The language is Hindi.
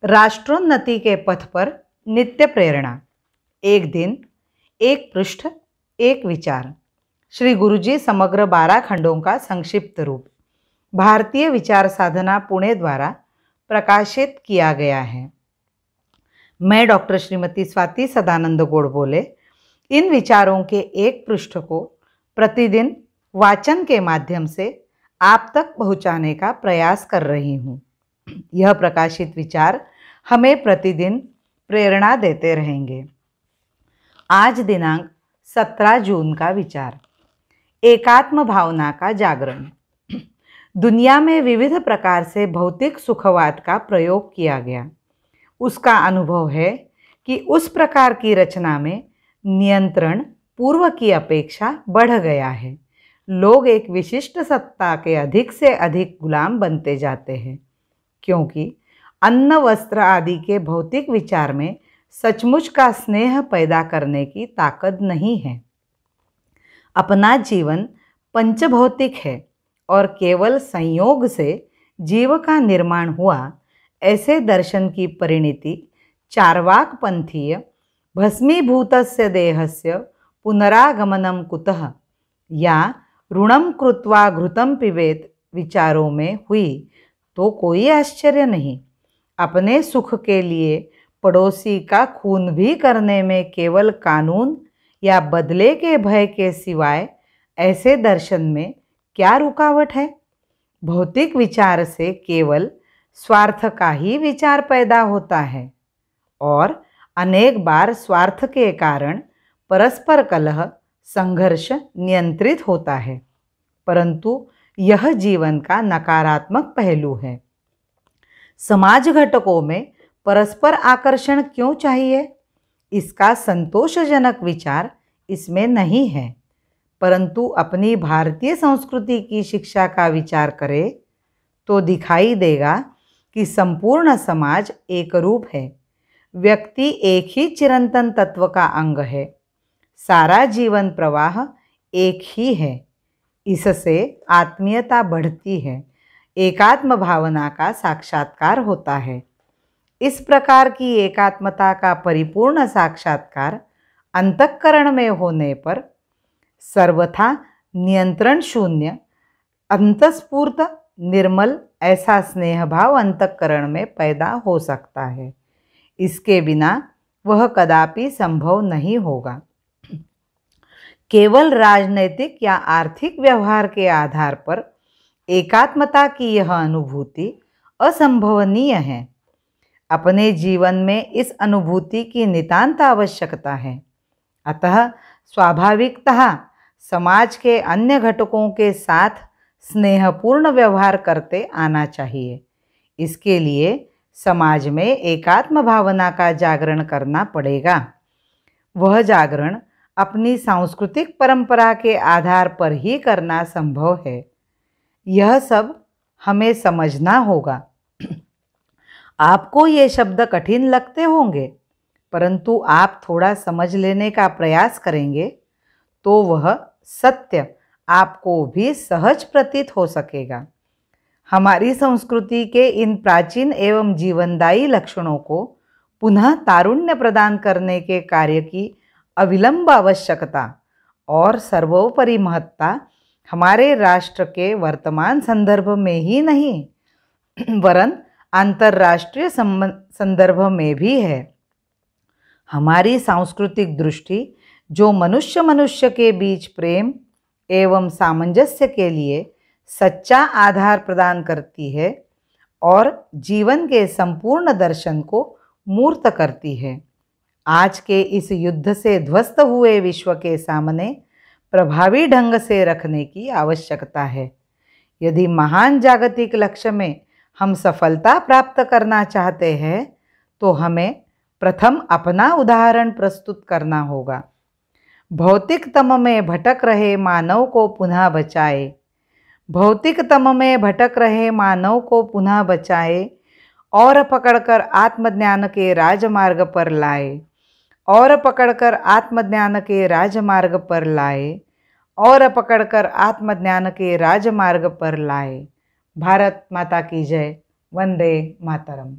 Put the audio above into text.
राष्ट्रोन्नति के पथ पर नित्य प्रेरणा। एक दिन, एक पृष्ठ, एक विचार। श्री गुरुजी समग्र 12 खंडों का संक्षिप्त रूप भारतीय विचार साधना पुणे द्वारा प्रकाशित किया गया है। मैं डॉक्टर श्रीमती स्वाति सदानंद गोडबोले इन विचारों के एक पृष्ठ को प्रतिदिन वाचन के माध्यम से आप तक पहुंचाने का प्रयास कर रही हूं। यह प्रकाशित विचार हमें प्रतिदिन प्रेरणा देते रहेंगे। आज दिनांक 17 जून का विचार, एकात्म भावना का जागरण। दुनिया में विविध प्रकार से भौतिक सुखवाद का प्रयोग किया गया। उसका अनुभव है कि उस प्रकार की रचना में नियंत्रण पूर्व की अपेक्षा बढ़ गया है। लोग एक विशिष्ट सत्ता के अधिक से अधिक गुलाम बनते जाते हैं, क्योंकि अन्न वस्त्र आदि के भौतिक विचार में सचमुच का स्नेह पैदा करने की ताकत नहीं है। अपना जीवन पंचभौतिक है और केवल संयोग से जीव का निर्माण हुआ, ऐसे दर्शन की परिणति चार्वाक पंथीय भस्मीभूतस्य देहस्य पुनरागमनम कुतः या ऋणम कृत्वा घृतम पिबेत विचारों में हुई तो कोई आश्चर्य नहीं। अपने सुख के लिए पड़ोसी का खून भी करने में केवल कानून या बदले के भय के सिवाय ऐसे दर्शन में क्या रुकावट है? भौतिक विचार से केवल स्वार्थ का ही विचार पैदा होता है और अनेक बार स्वार्थ के कारण परस्पर कलह, संघर्ष नियंत्रित होता है, परंतु यह जीवन का नकारात्मक पहलू है। समाज घटकों में परस्पर आकर्षण क्यों चाहिए? इसका संतोषजनक विचार इसमें नहीं है, परंतु अपनी भारतीय संस्कृति की शिक्षा का विचार करें तो दिखाई देगा कि संपूर्ण समाज एक रूप है। व्यक्ति एक ही चिरंतन तत्व का अंग है। सारा जीवन प्रवाह एक ही है। इससे आत्मीयता बढ़ती है, एकात्म भावना का साक्षात्कार होता है। इस प्रकार की एकात्मता का परिपूर्ण साक्षात्कार अंतःकरण में होने पर सर्वथा नियंत्रण शून्य, अंतस्फूर्त, निर्मल ऐसा स्नेह भाव अंतःकरण में पैदा हो सकता है। इसके बिना वह कदापि संभव नहीं होगा। केवल राजनैतिक या आर्थिक व्यवहार के आधार पर एकात्मता की यह अनुभूति असंभवनीय है। अपने जीवन में इस अनुभूति की नितांत आवश्यकता है। अतः स्वाभाविकतः समाज के अन्य घटकों के साथ स्नेहपूर्ण व्यवहार करते आना चाहिए। इसके लिए समाज में एकात्म भावना का जागरण करना पड़ेगा। वह जागरण अपनी सांस्कृतिक परंपरा के आधार पर ही करना संभव है। यह सब हमें समझना होगा। आपको ये शब्द कठिन लगते होंगे, परंतु आप थोड़ा समझ लेने का प्रयास करेंगे तो वह सत्य आपको भी सहज प्रतीत हो सकेगा। हमारी संस्कृति के इन प्राचीन एवं जीवनदायी लक्षणों को पुनः तारुण्य प्रदान करने के कार्य की अविलंब आवश्यकता और सर्वोपरि महत्ता हमारे राष्ट्र के वर्तमान संदर्भ में ही नहीं, वरन अंतर्राष्ट्रीय संदर्भ में भी है। हमारी सांस्कृतिक दृष्टि जो मनुष्य मनुष्य के बीच प्रेम एवं सामंजस्य के लिए सच्चा आधार प्रदान करती है और जीवन के संपूर्ण दर्शन को मूर्त करती है, आज के इस युद्ध से ध्वस्त हुए विश्व के सामने प्रभावी ढंग से रखने की आवश्यकता है। यदि महान जागतिक लक्ष्य में हम सफलता प्राप्त करना चाहते हैं तो हमें प्रथम अपना उदाहरण प्रस्तुत करना होगा। भौतिक तम में भटक रहे मानव को पुनः बचाए, भौतिक तम में भटक रहे मानव को पुनः बचाए और पकड़कर आत्मज्ञान के राजमार्ग पर लाए, और पकड़कर आत्मज्ञान के राजमार्ग पर लाए, और पकड़कर आत्मज्ञान के राजमार्ग पर लाए। भारत माता की जय। वंदे मातरम।